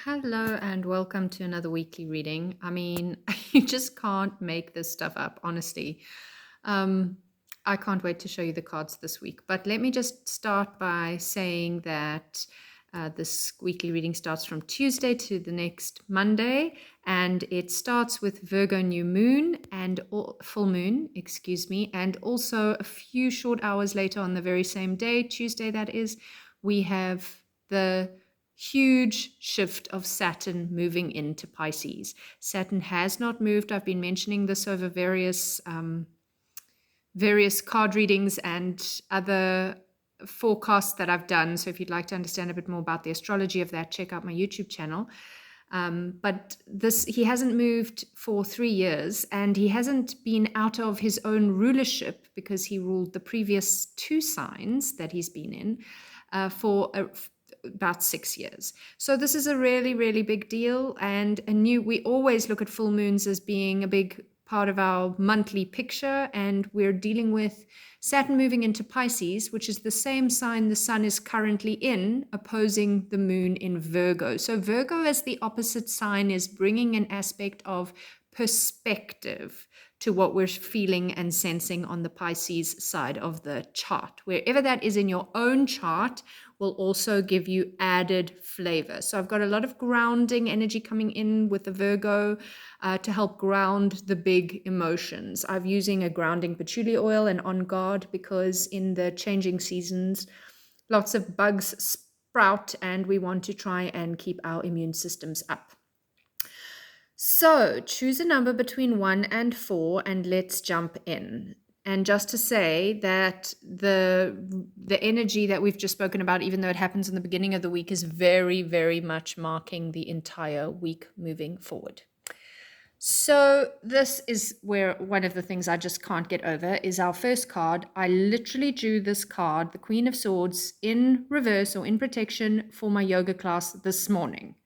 Hello and welcome to another weekly reading. I mean, you just can't make this stuff up, honestly. Um, I can't wait to show you the cards this week. But let me just start by saying that this weekly reading starts from Tuesday to the next Monday, and it starts with Virgo new moon and full moon, excuse me, and also a few short hours later on the very same day, Tuesday that is, we have the huge shift of Saturn moving into Pisces. Saturn has not moved. I've been mentioning this over various card readings and other forecasts that I've done. So if you'd like to understand a bit more about the astrology of that, check out my YouTube channel. But he hasn't moved for 3 years, and he hasn't been out of his own rulership because he ruled the previous 2 signs that he's been in for about 6 years. So this is a really, really big deal. And we always look at full moons as being a big part of our monthly picture, and we're dealing with Saturn moving into Pisces, which is the same sign the sun is currently in, opposing the moon in Virgo. So Virgo as the opposite sign is bringing an aspect of perspective to what we're feeling and sensing on the Pisces side of the chart. Wherever that is in your own chart will also give you added flavor. So I've got a lot of grounding energy coming in with the Virgo to help ground the big emotions. I'm using a grounding patchouli oil and On Guard because in the changing seasons, lots of bugs sprout and we want to try and keep our immune systems up. So choose a number between 1 and 4 and let's jump in. And just to say that the energy that we've just spoken about, even though it happens in the beginning of the week, is very, very much marking the entire week moving forward. So this is where one of the things I just can't get over is our first card. I literally drew this card, the Queen of Swords, in reverse or in protection for my yoga class this morning.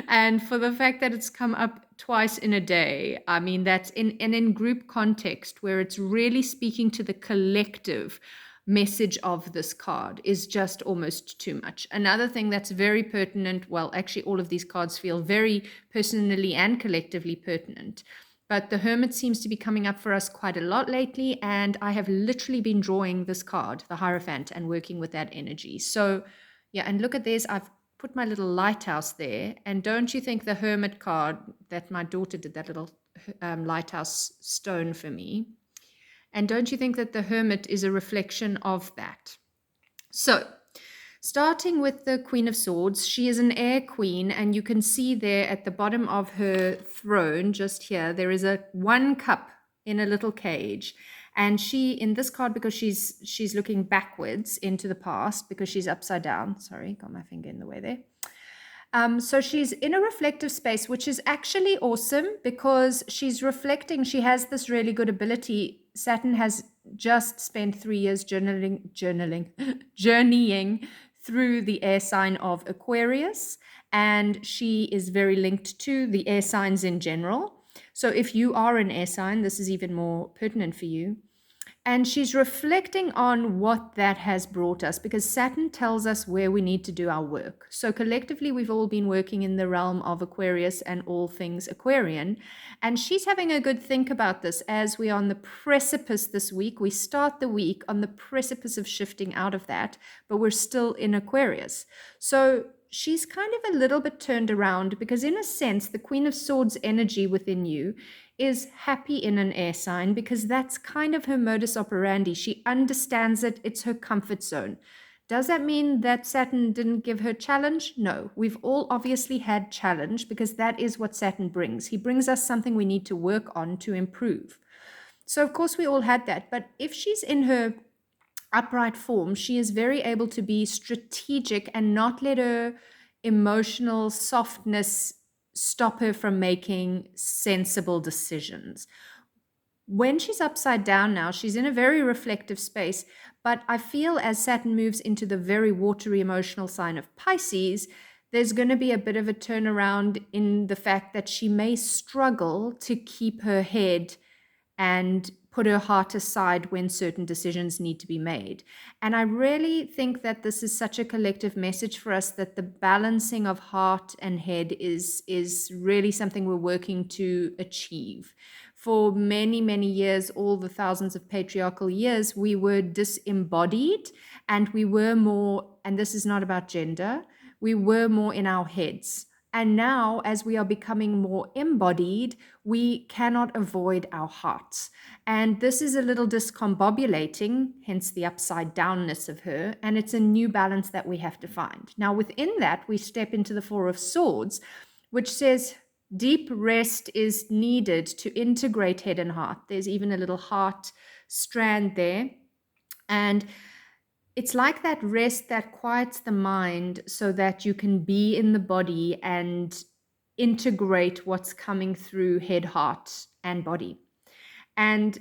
And for the fact that it's come up twice in a day, I mean, that's in group context where it's really speaking to the collective message of this card is just almost too much. Another thing that's very pertinent, well, actually all of these cards feel very personally and collectively pertinent, but the Hermit seems to be coming up for us quite a lot lately, and I have literally been drawing this card, the Hierophant, and working with that energy. So yeah, and look at this, I've put my little lighthouse there, and don't you think the Hermit card that my daughter did, that little lighthouse stone for me, and don't you think that the Hermit is a reflection of that? So, starting with the Queen of Swords, she is an air queen, and you can see there at the bottom of her throne, just here, there is one cup in a little cage. And she, in this card, because she's looking backwards into the past, because she's upside down. Sorry, got my finger in the way there. So she's in a reflective space, which is actually awesome because she's reflecting. She has this really good ability. Saturn has just spent 3 years journeying through the air sign of Aquarius, and she is very linked to the air signs in general. So if you are an air sign, this is even more pertinent for you. And she's reflecting on what that has brought us, because Saturn tells us where we need to do our work. So collectively, we've all been working in the realm of Aquarius and all things Aquarian. And she's having a good think about this as we are on the precipice this week. We start the week on the precipice of shifting out of that, but we're still in Aquarius. So she's kind of a little bit turned around because in a sense, the Queen of Swords energy within you is happy in an air sign because that's kind of her modus operandi. She understands it. It's her comfort zone. Does that mean that Saturn didn't give her challenge? No. We've all obviously had challenge because that is what Saturn brings. He brings us something we need to work on to improve. So of course we all had that. But if she's in her upright form, she is very able to be strategic and not let her emotional softness stop her from making sensible decisions. When she's upside down now, she's in a very reflective space, but I feel as Saturn moves into the very watery emotional sign of Pisces, there's going to be a bit of a turnaround in the fact that she may struggle to keep her head and put her heart aside when certain decisions need to be made. And I really think that this is such a collective message for us, that the balancing of heart and head is really something we're working to achieve. For many, many years, all the thousands of patriarchal years, we were disembodied, and we were more, and this is not about gender, we were more in our heads. And now, as we are becoming more embodied, we cannot avoid our hearts. And this is a little discombobulating, hence the upside downness of her. And it's a new balance that we have to find. Now, within that, we step into the Four of Swords, which says deep rest is needed to integrate head and heart. There's even a little heart strand there. And it's like that rest that quiets the mind so that you can be in the body and integrate what's coming through head, heart, and body. And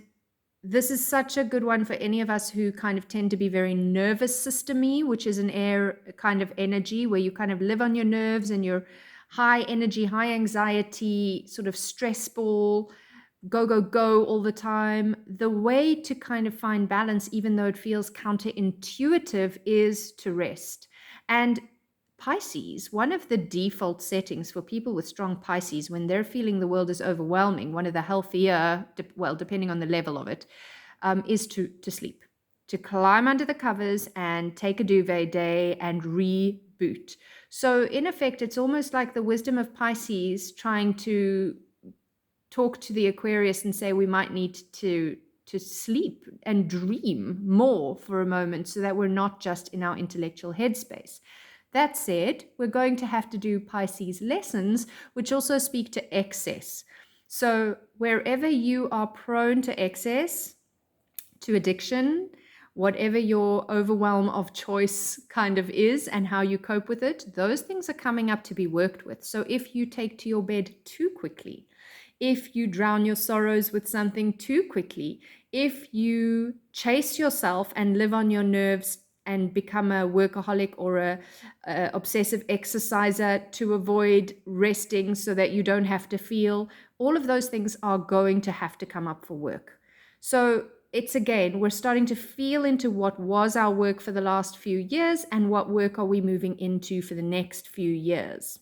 this is such a good one for any of us who kind of tend to be very nervous system-y, which is an air kind of energy where you kind of live on your nerves and you're high energy, high anxiety, sort of stress ball, go, go, go all the time. The way to kind of find balance, even though it feels counterintuitive, is to rest. And Pisces, one of the default settings for people with strong Pisces, when they're feeling the world is overwhelming, one of the healthier, well, depending on the level of it, is to sleep, to climb under the covers and take a duvet day and reboot. So in effect, it's almost like the wisdom of Pisces trying to talk to the Aquarius and say we might need to sleep and dream more for a moment so that we're not just in our intellectual headspace. That said, we're going to have to do Pisces lessons, which also speak to excess. So wherever you are prone to excess, to addiction, whatever your overwhelm of choice kind of is and how you cope with it, those things are coming up to be worked with. So if you take to your bed too quickly, if you drown your sorrows with something too quickly, if you chase yourself and live on your nerves and become a workaholic or a obsessive exerciser to avoid resting so that you don't have to feel, all of those things are going to have to come up for work. So it's, again, we're starting to feel into what was our work for the last few years and what work are we moving into for the next few years.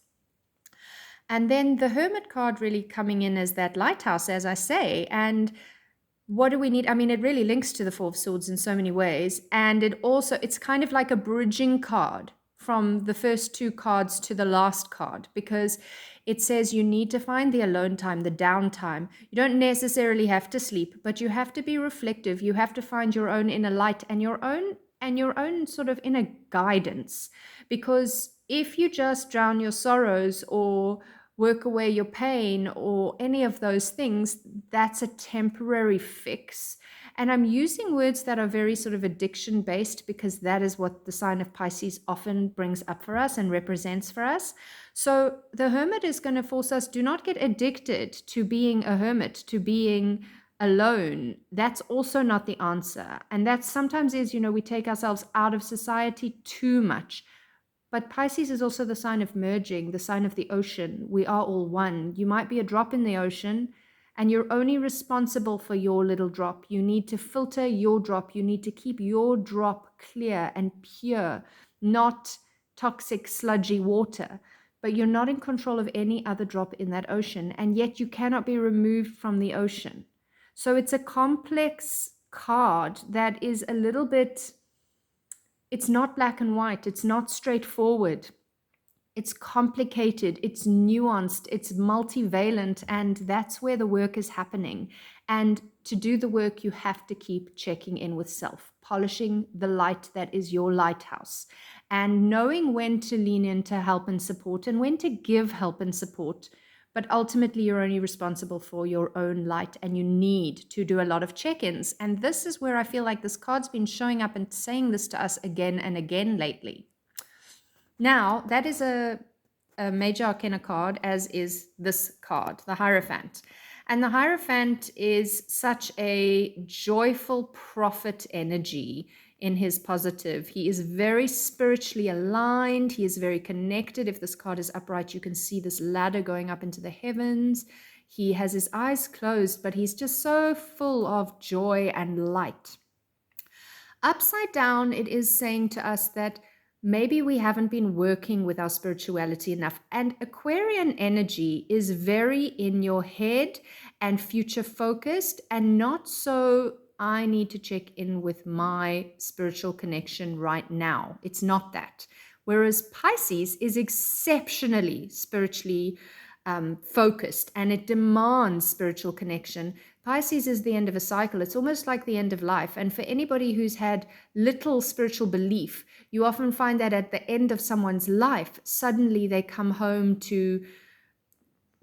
And then the Hermit card really coming in as that lighthouse, as I say. And what do we need? I mean, it really links to the Four of Swords in so many ways. And it's kind of like a bridging card from the first two cards to the last card, because it says you need to find the alone time, the downtime. You don't necessarily have to sleep, but you have to be reflective. You have to find your own inner light and your own sort of inner guidance. Because if you just drown your sorrows or work away your pain or any of those things, that's a temporary fix. And I'm using words that are very sort of addiction based because that is what the sign of Pisces often brings up for us and represents for us. So the Hermit is going to force us, do not get addicted to being a hermit, to being alone. That's also not the answer. And that sometimes is, we take ourselves out of society too much. But Pisces is also the sign of merging, the sign of the ocean. We are all one. You might be a drop in the ocean, and you're only responsible for your little drop. You need to filter your drop. You need to keep your drop clear and pure, not toxic, sludgy water. But you're not in control of any other drop in that ocean, and yet you cannot be removed from the ocean. So it's a complex card that is a little bit... It's not black and white. It's not straightforward. It's complicated. It's nuanced. It's multivalent. And that's where the work is happening. And to do the work, you have to keep checking in with self, polishing the light that is your lighthouse, and knowing when to lean into help and support and when to give help and support. But ultimately, you're only responsible for your own light, and you need to do a lot of check-ins. And this is where I feel like this card's been showing up and saying this to us again and again lately. Now, that is a major arcana card, as is this card, the Hierophant. And the Hierophant is such a joyful prophet energy. in his positive. He is very spiritually aligned. He is very connected. If this card is upright, you can see this ladder going up into the heavens. He has his eyes closed, but he's just so full of joy and light. Upside down, it is saying to us that maybe we haven't been working with our spirituality enough. And Aquarian energy is very in your head and future focused, and not so, I need to check in with my spiritual connection right now. It's not that. Whereas Pisces is exceptionally spiritually focused, and it demands spiritual connection. Pisces is the end of a cycle. It's almost like the end of life. And for anybody who's had little spiritual belief, you often find that at the end of someone's life, suddenly they come home to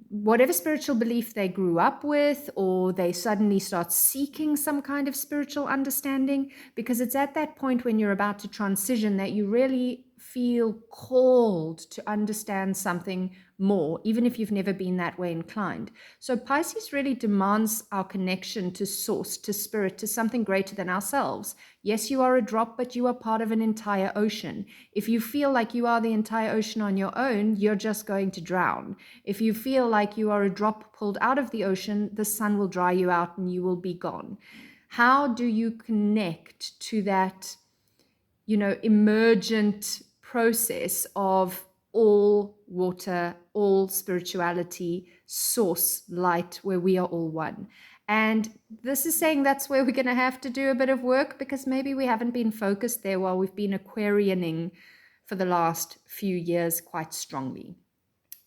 whatever spiritual belief they grew up with, or they suddenly start seeking some kind of spiritual understanding, because it's at that point when you're about to transition that you really feel called to understand something more, even if you've never been that way inclined. So Pisces really demands our connection to source, to spirit, to something greater than ourselves. Yes, you are a drop, but you are part of an entire ocean. If you feel like you are the entire ocean on your own, you're just going to drown. If you feel like you are a drop pulled out of the ocean, the sun will dry you out and you will be gone. How do you connect to that, emergent process of all water, all spirituality, source, light, where we are all one? And this is saying that's where we're going to have to do a bit of work, because maybe we haven't been focused there while we've been Aquarianing for the last few years quite strongly.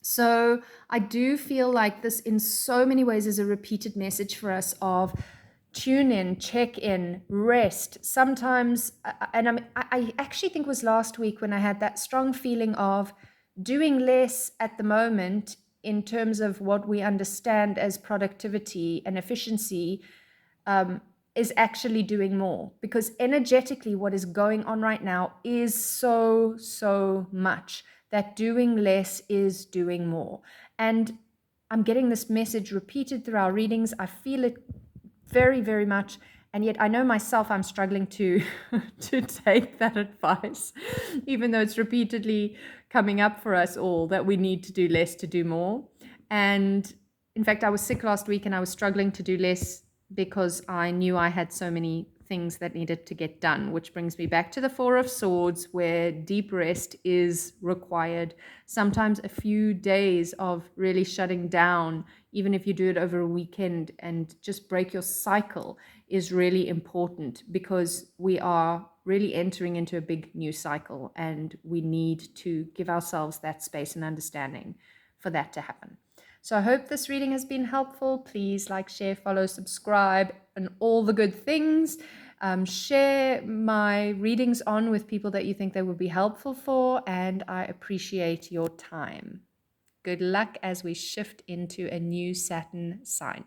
So I do feel like this in so many ways is a repeated message for us of tune in, check in, rest. Sometimes, and I actually think it was last week when I had that strong feeling of doing less at the moment in terms of what we understand as productivity and efficiency, is actually doing more, because energetically what is going on right now is so much that doing less is doing more. And I'm getting this message repeated through our readings. I feel it very, very much. And yet I know myself, I'm struggling to take that advice, even though it's repeatedly coming up for us all that we need to do less to do more. And in fact, I was sick last week and I was struggling to do less because I knew I had so many things that needed to get done, which brings me back to the Four of Swords, where deep rest is required. Sometimes a few days of really shutting down, even if you do it over a weekend and just break your cycle, is really important, because we are really entering into a big new cycle and we need to give ourselves that space and understanding for that to happen. So I hope this reading has been helpful. Please like, share, follow, subscribe, and all the good things. Share my readings on with people that you think they would be helpful for, and I appreciate your time. Good luck as we shift into a new Saturn sign.